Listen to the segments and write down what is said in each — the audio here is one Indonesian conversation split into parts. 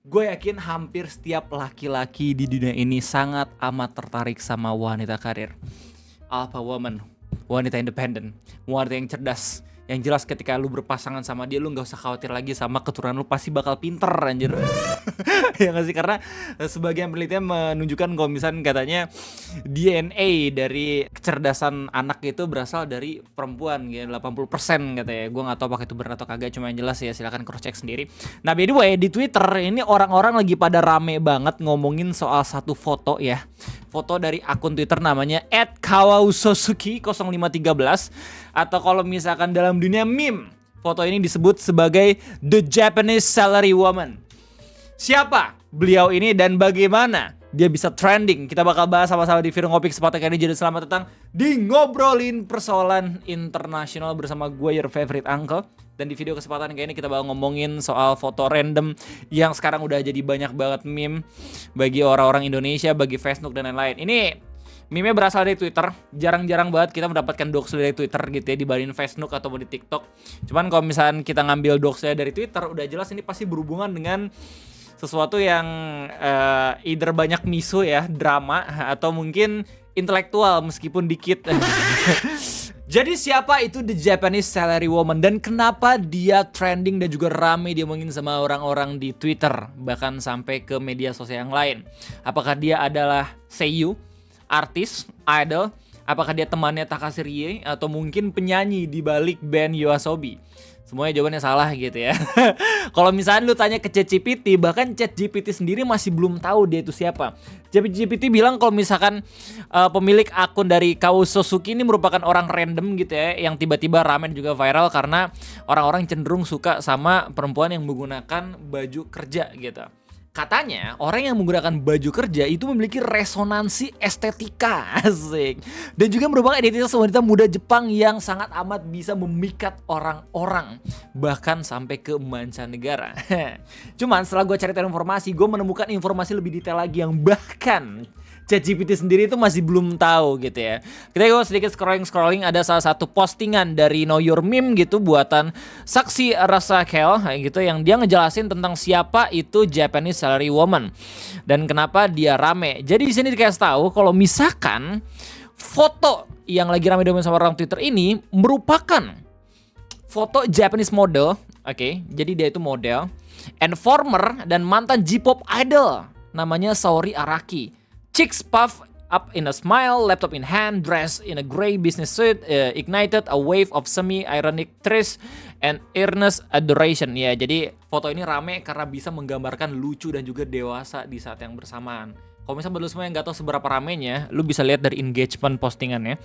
gue yakin hampir setiap laki-laki di dunia ini sangat amat tertarik sama wanita karir. Alpha woman, wanita independen, wanita yang cerdas. Yang jelas ketika lu berpasangan sama dia, lu gak usah khawatir lagi sama keturunan lu pasti bakal pinter anjir. Ya gak sih? Karena sebagian penelitian menunjukkan kalau misalnya katanya DNA dari kecerdasan anak itu berasal dari perempuan gitu, 80% katanya. Gue gak tahu apakah itu benar atau kagak, cuma yang jelas ya silahkan cross check sendiri. Nah by the way, di Twitter ini orang-orang lagi pada rame banget ngomongin soal satu foto ya. Foto dari akun Twitter namanya @kawausosuki0513, atau kalau misalkan dalam dunia meme, foto ini disebut sebagai The Japanese Salary Woman. Siapa beliau ini dan bagaimana dia bisa trending? Kita bakal bahas sama-sama di video ngopi kesempatan kali ini. Jadi selamat datang di Ngobrolin Persoalan Internasional bersama gue, your favorite uncle. Dan di video kesempatan kali ini kita bakal ngomongin soal foto random yang sekarang udah jadi banyak banget meme bagi orang-orang Indonesia, bagi Facebook dan lain-lain. Ini meme-nya berasal dari Twitter. Jarang-jarang banget kita mendapatkan doxnya dari Twitter gitu ya, dibanding Facebook ataupun di TikTok. Cuman kalau misalnya kita ngambil doxnya dari Twitter, udah jelas ini pasti berhubungan dengan sesuatu yang either banyak miso ya, drama, atau mungkin intelektual meskipun dikit. Jadi siapa itu The Japanese Salary Woman dan kenapa dia trending dan juga rame diomongin sama orang-orang di Twitter, bahkan sampai ke media sosial yang lain? Apakah dia adalah seiyu, artis, idol? Apakah dia temannya Takashi Rie atau mungkin penyanyi di balik band YOASOBI? Semuanya jawabannya salah gitu ya. Kalau misalnya lu tanya ke ChatGPT, bahkan ChatGPT sendiri masih belum tahu dia itu siapa. ChatGPT bilang kalau misalkan pemilik akun dari Kawausosuki ini merupakan orang random gitu ya, yang tiba-tiba rame juga viral karena orang-orang cenderung suka sama perempuan yang menggunakan baju kerja gitu. Katanya orang yang menggunakan baju kerja itu memiliki resonansi estetika, asik, dan juga merupakan identitas wanita muda Jepang yang sangat amat bisa memikat orang-orang, bahkan sampai ke mancanegara. Cuman setelah gue cari informasi, gue menemukan informasi lebih detail lagi yang bahkan ChatGPT sendiri itu masih belum tahu gitu ya. Kita gue sedikit scrolling, ada salah satu postingan dari Know Your Meme gitu, buatan Saksi Rasakel gitu, yang dia ngejelasin tentang siapa itu Japanese Salary Woman dan kenapa dia rame. Jadi di sini dikasih tahu kalau misalkan foto yang lagi rame sama orang Twitter ini merupakan foto Japanese model, oke. Jadi dia itu model and former dan mantan J-pop idol namanya Saori Araki. Cheeks puff up in a smile, laptop in hand, dressed in a gray business suit, ignited a wave of semi-ironic thrust and earnest adoration. Ya, jadi foto ini rame karena bisa menggambarkan lucu dan juga dewasa di saat yang bersamaan. Kalau misalnya lu semua yang gak tahu seberapa ramenya, lu bisa lihat dari engagement postingannya.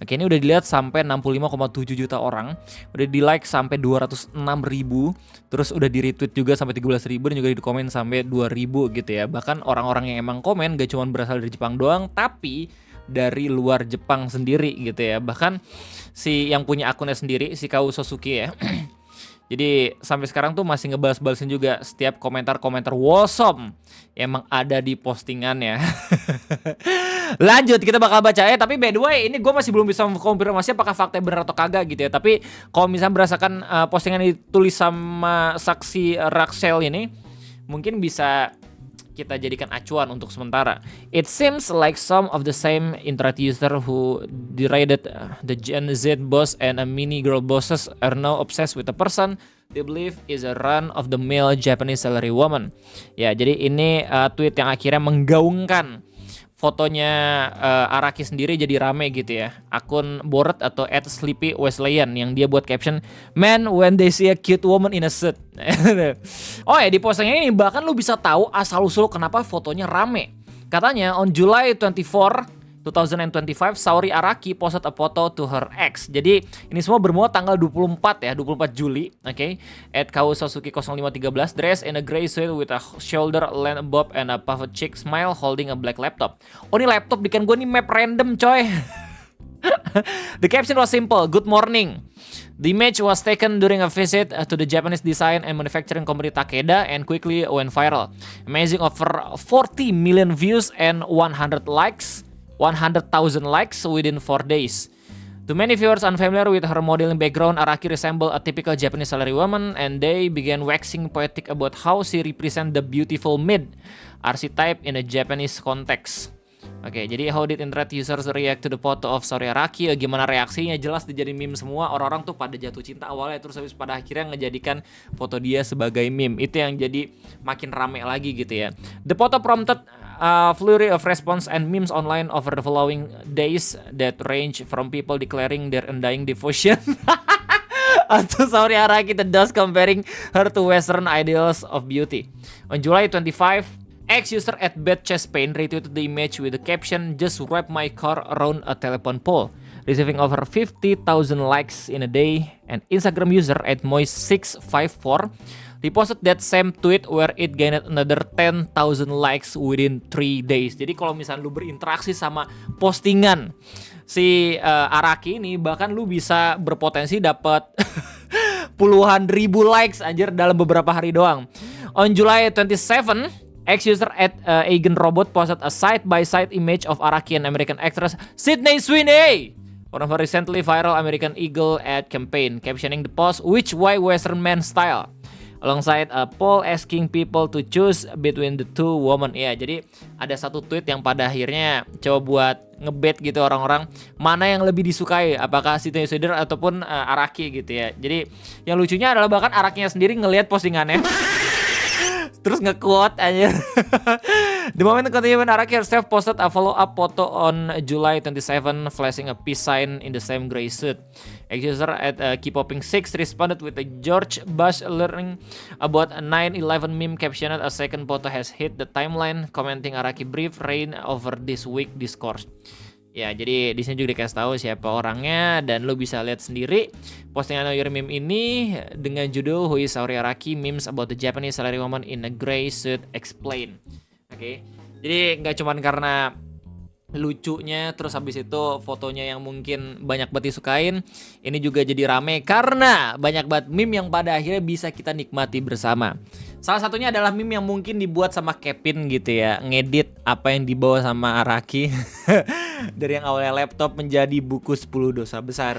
Oke, ini udah dilihat sampai 65,7 juta orang, udah di like sampai 206 ribu, terus udah di retweet juga sampai 13 ribu, dan juga di komen sampai 2 ribu gitu ya. Bahkan orang-orang yang emang komen gak cuma berasal dari Jepang doang, tapi dari luar Jepang sendiri gitu ya. Bahkan si yang punya akunnya sendiri, si Kawausosuki ya, jadi sampai sekarang tuh masih ngebales-balesin juga setiap komentar-komentar wosom emang ada di postingannya. Lanjut, kita bakal baca ya. Tapi by the way, ini gue masih belum bisa mengkonfirmasi apakah fakta benar atau kagak gitu ya. Tapi kalau misalnya berdasarkan postingan ditulis sama Saksi Raksel ini, mungkin bisa kita jadikan acuan untuk sementara. It seems like some of the same internet user who derided the Gen Z boss and a mini girl bosses are now obsessed with a person they believe is a run of the male Japanese salary woman. Ya, jadi ini tweet yang akhirnya menggaungkan fotonya Araki sendiri jadi rame gitu ya. Akun Bored atau @sleepywesleyan yang dia buat caption, "Man when they see a cute woman in a suit." Oh ya, di postingnya ini bahkan lu bisa tahu asal-usul kenapa fotonya rame. Katanya on July 24, 2025, Saori Araki posted a photo to her ex. Jadi ini semua bermula tanggal 24 ya, 24 Juli, oke. @Kawausosuki0513, dressed in a gray suit with a shoulder length bob and a puffed cheek smile, holding a black laptop. Oh, ini laptop bikin gue nih map random coy. The caption was simple, "Good morning." The image was taken during a visit to the Japanese design and manufacturing company Takeda and quickly went viral. Amazing, over 40 million views and 100,000 likes within 4 days. To many viewers unfamiliar with her modeling background, Araki resembled a typical Japanese salarywoman, and they began waxing poetic about how she represent the beautiful mid archetype in a Japanese context. Oke, jadi how did internet users react to the photo of Saori Araki? Gimana reaksinya? Jelas dijadiin meme semua. Orang-orang tuh pada jatuh cinta awalnya, terus habis pada akhirnya ngejadikan foto dia sebagai meme. Itu yang jadi makin rame lagi gitu ya. The photo prompted a flurry of response and memes online over the following days that range from people declaring their undying devotion to Saori Araki, thus comparing her to Western ideals of beauty. On July 25, ex-user at Bad Chest Pain retweeted the image with the caption, "Just wrap my car around a telephone pole," receiving over 50,000 likes in a day. And Instagram user at Moist654 reposted that same tweet where it gained another 10,000 likes within 3 days. Jadi kalau misalnya lu berinteraksi sama postingan si Araki ini, bahkan lu bisa berpotensi dapat puluhan ribu likes anjir dalam beberapa hari doang. On July 27, ex-user at Egan Robot posted a side-by-side image of Araki and American actress Sydney Sweeney from her recently viral American Eagle ad campaign, captioning the post, "Which why Western man style?" alongside a poll asking people to choose between the two women. Ya, jadi ada satu tweet yang pada akhirnya coba buat ngebet gitu orang-orang mana yang lebih disukai, apakah Sydney Sweeney ataupun Araki gitu ya. Jadi yang lucunya adalah bahkan Arakinya sendiri ngelihat postingannya terus nge-quote aja. The moment continued, Araki herself posted a follow-up photo on July 27, flashing a peace sign in the same gray suit. Ex-user at Kpopping6 responded with a George Bush learning about a 9/11 meme captioned, "A second photo has hit the timeline," commenting Araki brief reign over this week discourse. Ya, jadi di sini juga dikasih tahu siapa orangnya dan lo bisa lihat sendiri postingan Your Meme ini dengan judul "Who is Saori Araki? Memes about the Japanese salarywoman in a gray suit explain." Oke. Jadi nggak cuman karena lucunya terus habis itu fotonya yang mungkin banyak banget disukain, ini juga jadi rame karena banyak banget meme yang pada akhirnya bisa kita nikmati bersama. Salah satunya adalah meme yang mungkin dibuat sama Kevin gitu ya, ngedit apa yang dibawa sama Araki dari yang awalnya laptop menjadi buku 10 dosa besar.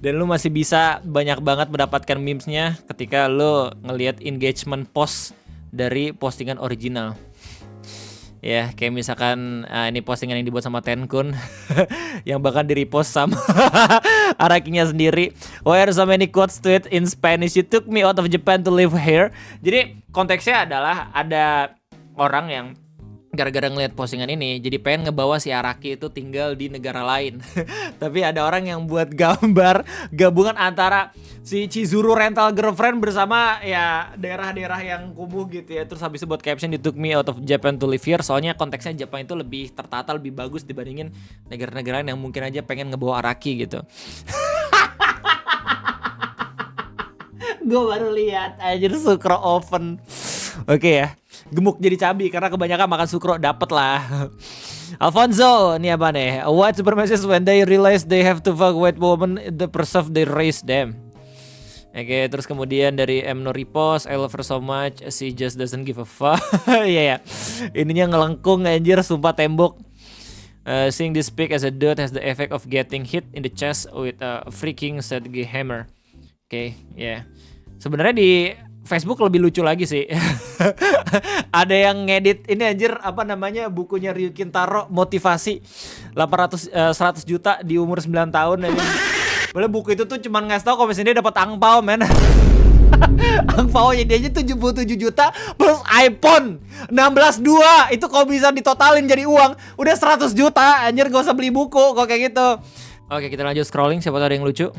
Dan lu masih bisa banyak banget mendapatkan memesnya ketika lu ngelihat engagement post dari postingan original. Ya, kayak misalkan ini postingan yang dibuat sama Tenkun yang bahkan di-repost sama Arakinya sendiri. "Why are so many quotes tweet in Spanish? You took me out of Japan to live here." Jadi konteksnya adalah ada orang yang gara-gara ngeliat postingan ini jadi pengen ngebawa si Araki itu tinggal di negara lain. Tapi ada orang yang buat gambar gabungan antara si Chizuru rental girlfriend bersama ya daerah-daerah yang kumuh gitu ya. Terus habis itu buat caption, "You took me out of Japan to live here." Soalnya konteksnya Jepang itu lebih tertata, lebih bagus dibandingin negara-negara lain yang mungkin aja pengen ngebawa Araki gitu. Gue baru lihat anjir sukro oven. Oke ya, gemuk jadi cabi karena kebanyakan makan sukro, dapet lah. Alfonso, ini apa nih? White supremacists when they realize they have to fuck white woman the preserve they raise them. Oke, terus kemudian dari M No Repost, "I love her so much, she just doesn't give a fuck." Iya ya, ininya ngelengkung anjir, sumpah tembok. Seeing this pic as a dude has the effect of getting hit in the chest with a freaking Setsuge hammer. Oke, ya. Sebenarnya di Facebook lebih lucu lagi sih. Ada yang ngedit ini anjir apa namanya bukunya Ryukin Taro, motivasi 100 juta di umur 9 tahun aja. Padahal buku itu tuh cuman ngasih tau kalau misalnya dia dapat angpau men. Angpaunya dia aja 77 juta plus iPhone 16 2. Itu kalau bisa ditotalin jadi uang udah 100 juta anjir, gak usah beli buku kok kayak gitu. Oke, kita lanjut scrolling, siapa tahu ada yang lucu.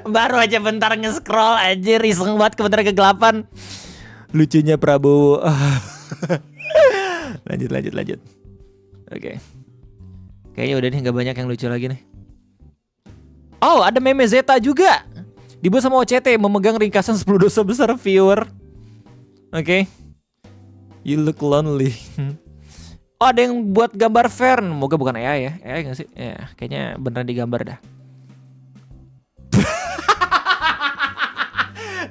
Baru aja bentar nge-scroll aja, iseng banget kebentar kegelapan. Lucunya Prabowo. Lanjut. Oke. Kayaknya udah nih, gak banyak yang lucu lagi nih. Oh, ada meme Zeta juga. Dibuat sama OCT, memegang ringkasan 10 dosa besar viewer. Oke. You look lonely. Oh, ada yang buat gambar Fern. Moga bukan AI ya. AI gak sih? Ya, kayaknya beneran digambar dah.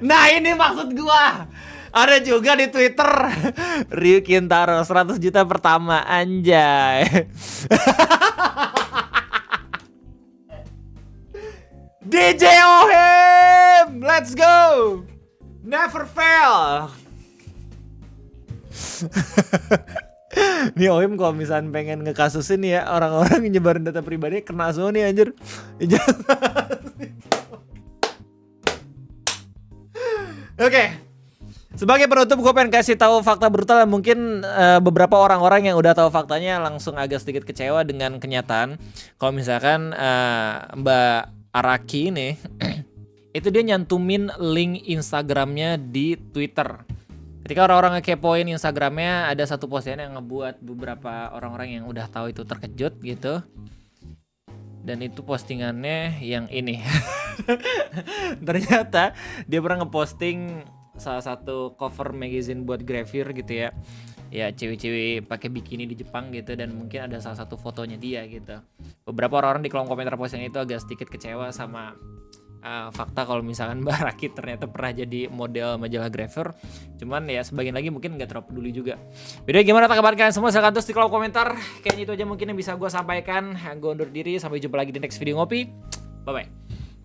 Nah ini maksud gua. Ada juga di Twitter. Ryu Kintaro 100 juta pertama, anjay. DJ Ohim, let's go. Never fail. Nih Ohim kalau misalnya pengen ngekasusin ya orang-orang yang nyebarin data pribadi kena semua nih anjir. Oke. Sebagai penutup gue pengen kasih tahu fakta brutal yang mungkin beberapa orang-orang yang udah tahu faktanya langsung agak sedikit kecewa dengan kenyataan. Kalau misalkan Mbak Araki ini itu dia nyantumin link Instagramnya di Twitter. Ketika orang-orang ngekepoin Instagramnya, ada satu postingan yang ngebuat beberapa orang-orang yang udah tahu itu terkejut gitu. Dan itu postingannya yang ini. Ternyata dia pernah ngeposting salah satu cover magazine buat Gravure gitu ya. Ya cewek-cewek pakai bikini di Jepang gitu, dan mungkin ada salah satu fotonya dia gitu. Beberapa orang-orang di kolom komentar postingan itu agak sedikit kecewa sama fakta kalau misalkan Mbak Raki ternyata pernah jadi model majalah Gravure. Cuman ya sebagian lagi mungkin gak terlalu peduli juga. Beda gimana tanggapan kalian semua? Silahkan tulis di kolom komentar. Kayaknya itu aja mungkin yang bisa gue sampaikan. Gue undur diri, sampai jumpa lagi di next video ngopi. Bye bye.